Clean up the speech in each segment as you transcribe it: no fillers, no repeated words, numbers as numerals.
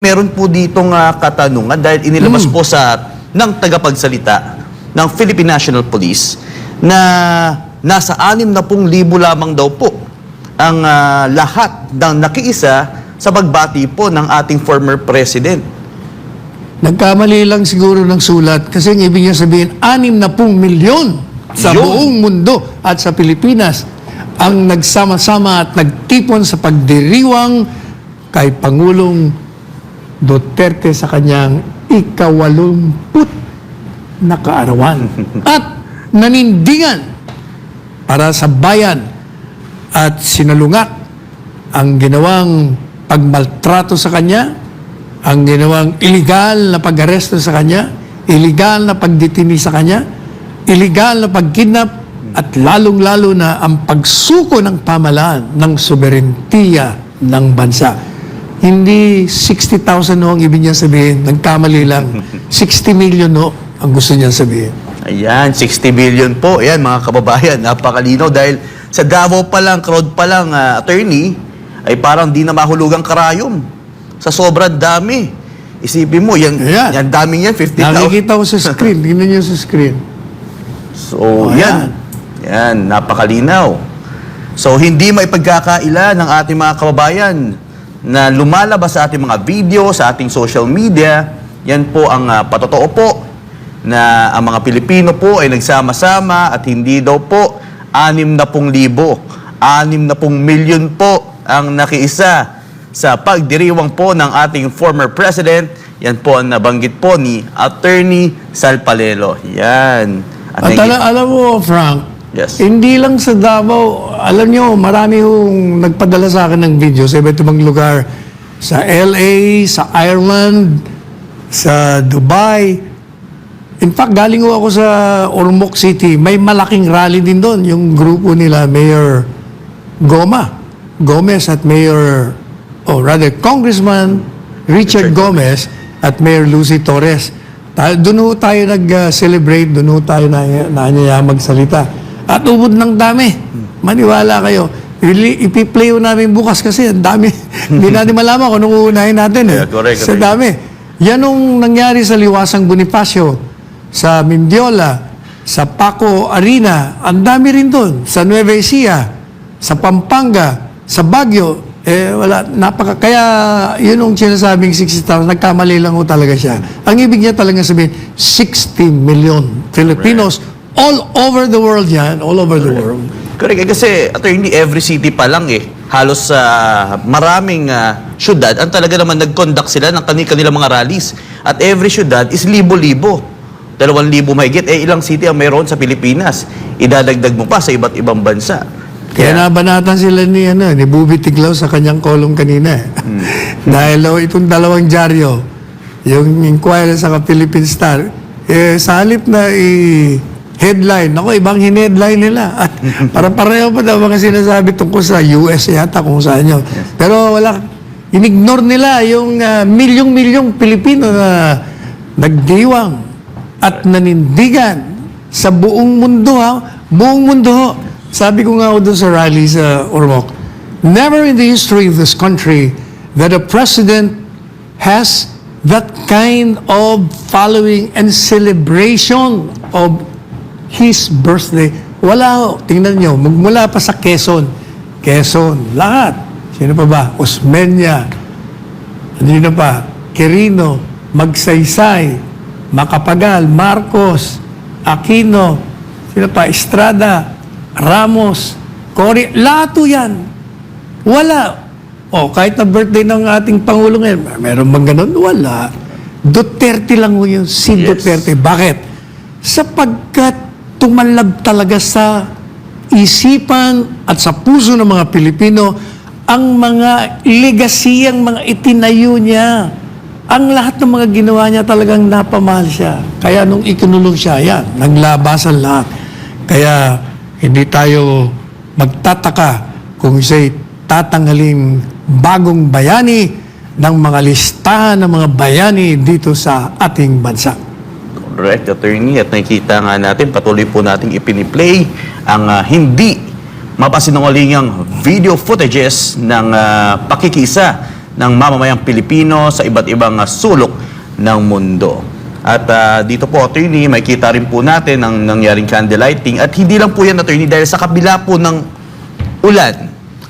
Meron po ditong katanungan dahil inilabas po ng tagapagsalita ng Philippine National Police na nasa 60,000 lamang daw po ang lahat ng nakiisa sa pagbati po ng ating former president. Nagkamali lang siguro ng sulat kasi ang ibig niya sabihin 60 milyon sa buong mundo at sa Pilipinas ang nagsama-sama at nagtipon sa pagdiriwang kay Pangulong Duterte sa kanyang ika-80 na kaarawan at nanindigan para sa bayan at sinalungat ang ginawang pagmaltrato sa kanya, ang ginawang iligal na pag-aresto sa kanya, iligal na pagdetini sa kanya, iligal na pagkidnap, at lalong-lalo na ang pagsuko ng pamahalaan ng soberentiya ng bansa. Hindi 60,000 no ang ibig niya sabihin, nagkamali lang. 60 million no ang gusto niya sabihin. Ayan, 60 billion po. Ayan, mga kababayan, napakalinaw dahil sa Davao pa lang, crowd pa lang, attorney, ay parang di na mahulugang karayom. Sa sobrang dami. Isipin mo, yan daming yan, 50,000. Nakikita ko sa screen, tingnan niyo sa screen. So, yan, napakalinaw. So, hindi maipagkakaila ng ating mga kababayan na lumalabas sa ating mga video, sa ating social media. Yan po ang patotoo po na ang mga Pilipino po ay nagsama-sama at hindi daw po 60,000, 60 milyon po ang nakiisa sa pagdiriwang po ng ating former president. Yan po ang nabanggit po ni Attorney Salpalelo. Yan. At alam mo, Frank, yes, hindi lang sa Davao, alam nyo, marami hong nagpadala sa akin ng video sa iba't ibang lugar. Sa LA, sa Ireland, sa Dubai. In fact, galing ho ako sa Ormoc City. May malaking rally din doon. Yung grupo nila, Mayor Gomez at Congressman Richard Gomez at Mayor Lucy Torres. Doon ho tayo nag-celebrate, doon ho tayo na magsalita. At ubod ng dami. Maniwala kayo. Ipi-play ho namin bukas kasi ang dami. Hindi natin malaman kung anong uunahin natin. Correct. Sa dami. Yan ang nangyari sa Liwasang Bonifacio, sa Mindiola, sa Paco Arena. Ang dami rin doon. Sa Nueva Ecija, sa Pampanga, sa Baguio. Kaya yun ang sinasabing 60,000, nagkamali lang ho talaga siya. Ang ibig niya talaga sabihin, 60 million Filipinos all over the world yan, all over the world. Correct. Kasi, attorney, every city pa lang halos maraming syudad, ang talaga naman nag-conduct sila ng kanilang mga rallies. At every syudad is libo-libo. 2,000 mahigit. Ilang city ang mayroon sa Pilipinas? Idadagdag mo pa sa iba't ibang bansa. Kaya nabanatan sila ni Bubi Tiglao sa kanyang kolong kanina. Dahil itong dalawang dyaryo, yung Inquirer sa Philippine Star, sa halip na headline, ibang hinheadline nila. At parang pareho pa daw mga sinasabi tungkol sa US yata kung saan yun. Pero inignore nila yung milyong-milyong Pilipino na nagdiwang at nanindigan sa buong mundo. Buong mundo. Sabi ko nga doon sa rally sa Ormoc, never in the history of this country that a president has that kind of following and celebration of his birthday. Wala, tingnan nyo, magmula pa sa Quezon, lahat. Sino pa ba? Osmeña, ano pa? Quirino, Magsaysay, Macapagal, Marcos, Aquino, sino pa? Estrada, Ramos, Cory, lahat yan. Wala. Kahit na birthday ng ating Pangulo ngayon, meron bang ganun? Wala. Duterte lang yun, si Duterte. Bakit? Sapagkat tumalab talaga sa isipan at sa puso ng mga Pilipino ang mga legasiyang mga itinayo niya. Ang lahat ng mga ginawa niya talagang napamahal siya. Kaya nung ikinulong siya, naglabasan lahat. Kaya hindi tayo magtataka kung siya'y tatanghalin bagong bayani ng mga listahan ng mga bayani dito sa ating bansa. Correct, attorney. At nakikita nga natin, patuloy po natin ipiniplay ang hindi mapasinungalingang video footages ng pakikisa ng mamamayang Pilipino sa iba't ibang sulok ng mundo. At dito po, attorney, may kita rin po natin ang nangyaring candlelighting. At hindi lang po yan, attorney, dahil sa kabila po ng ulan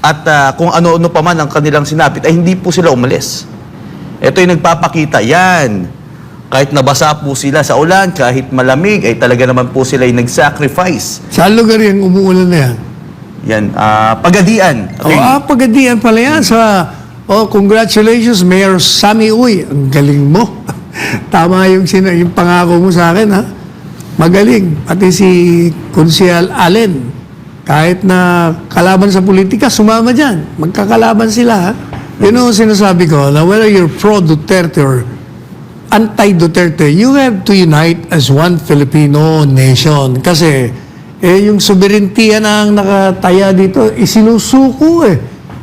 at kung ano-ano pa man ang kanilang sinapit, ay hindi po sila umalis. Ito yung nagpapakita, yan. Kahit nabasa po sila sa ulan, kahit malamig, ay talaga naman po sila yung nag-sacrifice. Saan lugar yung umuulan na yan? Yan, Pagadian. attorney. Pagadian pala yan sa... congratulations, Mayor Sammy Uy. Ang galing mo. Tama yung pangako mo sa akin, ha? Magaling. Pati si Konsyal Allen, kahit na kalaban sa politika, sumama dyan. Magkakalaban sila, ha? Yun ang sinasabi ko, na whether you're pro-Duterte or anti-Duterte, you have to unite as one Filipino nation. Kasi, yung sovereignty na ang nakataya dito, isinusuko eh.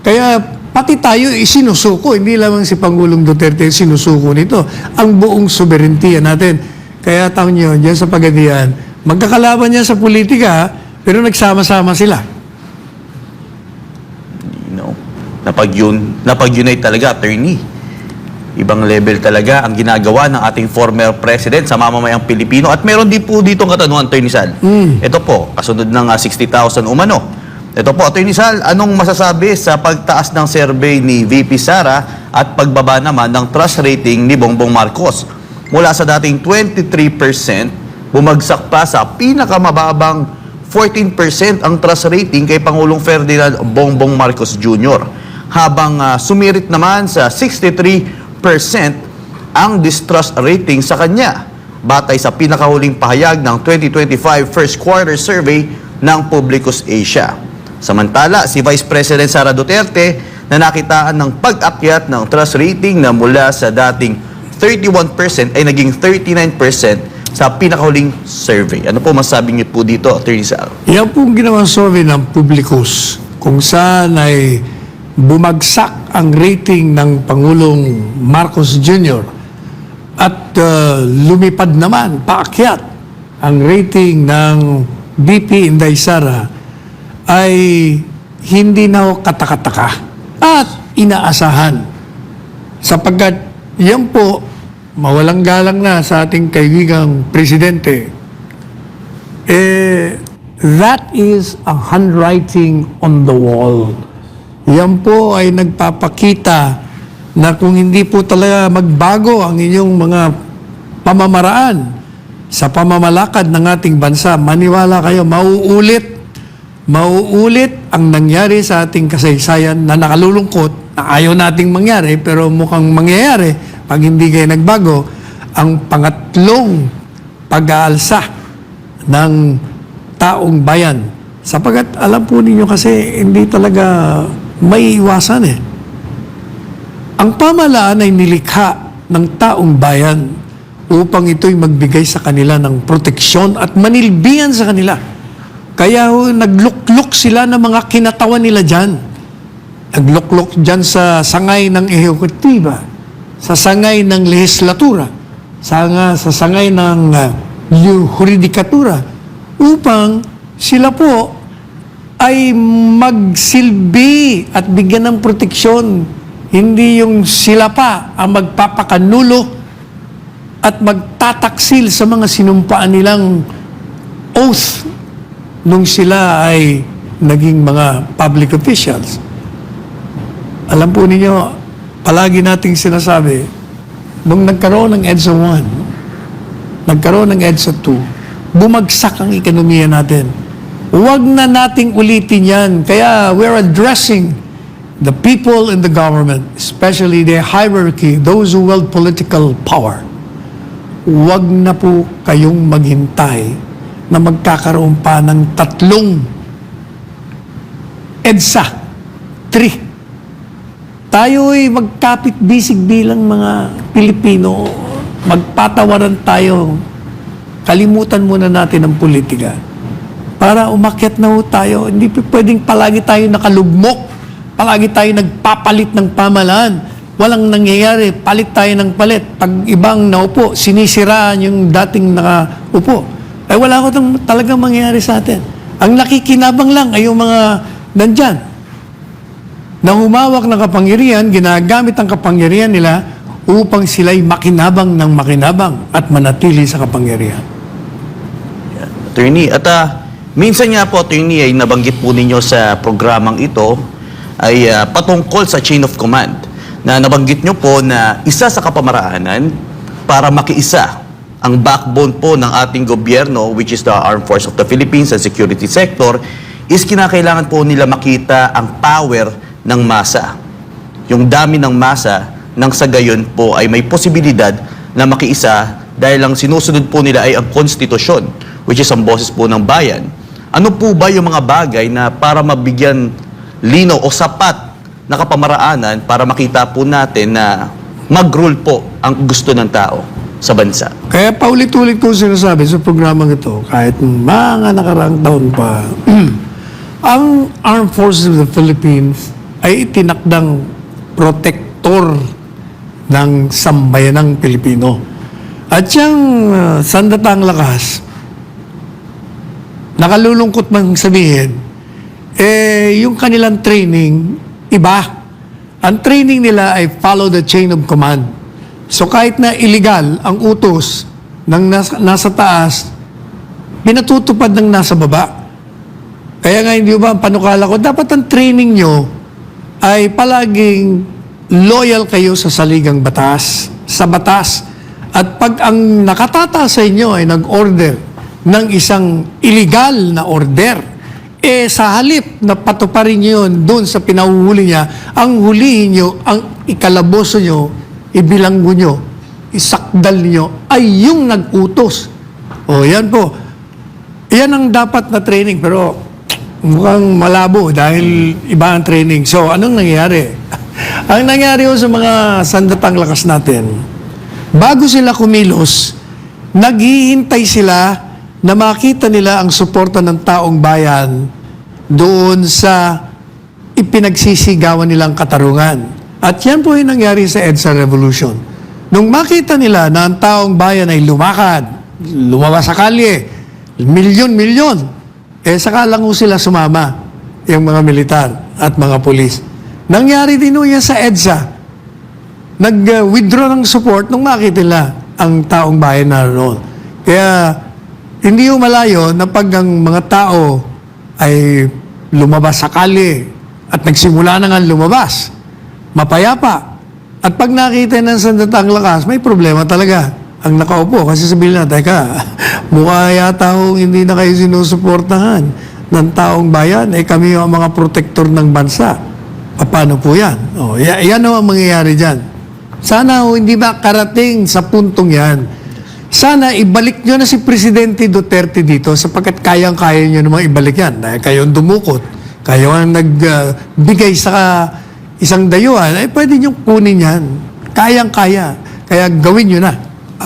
Kaya, pati tayo isinusuko, hindi lamang si Pangulong Duterte sinusuko nito. Ang buong sovereignty natin. Kaya taon nyo, dyan sa Pagadian, magkakalaban niya sa politika, pero nagsama-sama sila. Napag-unite talaga, attorney. Ibang level talaga ang ginagawa ng ating former president sa mamamayang Pilipino. At meron din po dito ang katanungan, Attorney Sal. Ito po, kasunod ng 60,000 umano. Ito po, Attorney Sal, anong masasabi sa pagtaas ng survey ni VP Sara at pagbaba naman ng trust rating ni Bongbong Marcos? Mula sa dating 23%, bumagsak pa sa pinakamababang 14% ang trust rating kay Pangulong Ferdinand Bongbong Marcos Jr. Habang sumirit naman sa 63% ang distrust rating sa kanya, batay sa pinakahuling pahayag ng 2025 first quarter survey ng Publicus Asia. Samantala, si Vice President Sara Duterte na nakitaan ng pag-akyat ng trust rating na mula sa dating 31% ay naging 39% sa pinakahuling survey. Ano po masasabi niyo po dito, Attorney Sal? Yan pong ginawang survey ng Publicus, kung saan ay bumagsak ang rating ng Pangulong Marcos Jr. at lumipad naman, paakyat ang rating ng BP Inday Sara, ay hindi na katakataka at inaasahan. Sapagkat yan po, mawalang galang na sa ating kaibigang presidente, that is a handwriting on the wall. Yan po ay nagpapakita na kung hindi po talaga magbago ang inyong mga pamamaraan sa pamamalakad ng ating bansa, maniwala kayo, mauulit ang nangyari sa ating kasaysayan na nakalulungkot, na ayaw nating mangyari, pero mukhang mangyayari pag hindi kayo nagbago, ang pangatlong pag-aalsa ng taong bayan. Sapagat alam po ninyo kasi hindi talaga may iwasan eh. Ang pamahalaan ay nilikha ng taong bayan upang ito'y magbigay sa kanila ng proteksyon at manilbihan sa kanila. Kaya naglukluk sila ng mga kinatawan nila dyan. Naglukluk dyan sa sangay ng ehekutiba, sa sangay ng lehislatura, sa sangay ng juridikatura, upang sila po ay magsilbi at bigyan ng proteksyon. Hindi yung sila pa ang magpapakanulo at magtataksil sa mga sinumpaan nilang oath nung sila ay naging mga public officials. Alam po ninyo, palagi nating sinasabi, nung nagkaroon ng EDSA 1, nagkaroon ng EDSA 2, bumagsak ang ekonomiya natin. Huwag na nating ulitin yan. Kaya we're addressing the people in the government, especially the hierarchy, those who wield political power. Huwag na po kayong maghintay na magkakaroon pa ng 3 EDSA 3. Tayo'y magkapit-bisig bilang mga Pilipino. Magpatawaran tayo. Kalimutan muna natin ang politika. Para umakyat na ho tayo. Hindi pwedeng palagi tayo nakalugmok. Palagi tayo nagpapalit ng pamahalaan. Walang nangyayari. Palit tayo ng palit. Pag ibang naupo, sinisiraan yung dating nakaupo. Ay wala ko talagang mangyayari sa atin. Ang nakikinabang lang ay yung mga nandyan. na humawak ng kapangyarihan, ginagamit ang kapangyarihan nila upang sila'y makinabang ng makinabang at manatili sa kapangyarihan. Attorney, at minsan nga po, Attorney, ay nabanggit po ninyo sa programang ito ay patungkol sa chain of command na nabanggit nyo po na isa sa kapamaraanan para makiisa ang backbone po ng ating gobyerno, which is the Armed Force of the Philippines and security sector, is kinakailangan po nila makita ang power ng masa. Yung dami ng masa nang sa gayon po ay may posibilidad na makiisa dahil ang sinusunod po nila ay ang konstitusyon, which is ang boses po ng bayan. Ano po ba yung mga bagay na para mabigyan linaw o sapat na kapamaraanan para makita po natin na mag-rule po ang gusto ng tao sa bansa? Kaya paulit-ulit ko sinasabi sa programang ito, kahit mga nakaraang taon pa, ang Armed Forces of the Philippines ay itinakdang protektor ng sambayanang Pilipino. At yung sandatang lakas, nakalulungkot mang sabihin, yung kanilang training, iba. Ang training nila ay follow the chain of command. So kahit na illegal ang utos ng nasa taas, pinatutupad ng nasa baba. Kaya nga hindi ba ang panukala ko, dapat ang training nyo ay palaging loyal kayo sa saligang batas, sa batas. At pag ang nakatata sa inyo ay nag-order ng isang illegal na order, sa halip na patuparin nyo yun doon sa pinahuhuli niya, ang hulihin nyo, ang ikalaboso nyo, ibilanggo nyo, isakdal nyo, ay yung nag-utos. O yan po. Yan ang dapat na training, pero mukhang malabo dahil iba ang training. So, anong nangyayari? Ang nangyayari sa mga sandatang lakas natin, bago sila kumilos, naghihintay sila na makita nila ang suporta ng taong bayan doon sa ipinagsisigawan nilang katarungan. At yan po yung nangyari sa EDSA Revolution. Nung makita nila na ang taong bayan ay lumakad, lumabas sa kalye, milyon-milyon, saka lang sila sumama, yung mga militar at mga polis. Nangyari din yan sa EDSA. Nag-withdraw ng support nung makita nila ang taong bayan na roon. Kaya hindi yung malayo na pag ang mga tao ay lumabas sa kalye at nagsimula na nga lumabas, mapayapa. At pag nakita ng sandatang lakas, may problema talaga ang nakaupo. Kasi sabihin na, teka, mukha yata hindi na kayo sinusuportahan ng taong bayan. Kami yung mga protektor ng bansa. Paano po yan? Yan ang mangyayari dyan. Sana hindi ba karating sa puntong yan. Sana ibalik nyo na si Presidente Duterte dito sapagkat kayang-kaya nyo namang ibalik yan. Dahil kayo ang dumukot, kayo ang nagbigay sa isang dayuhan, pwede nyo kunin yan. Kayang-kaya. Kaya gawin nyo na.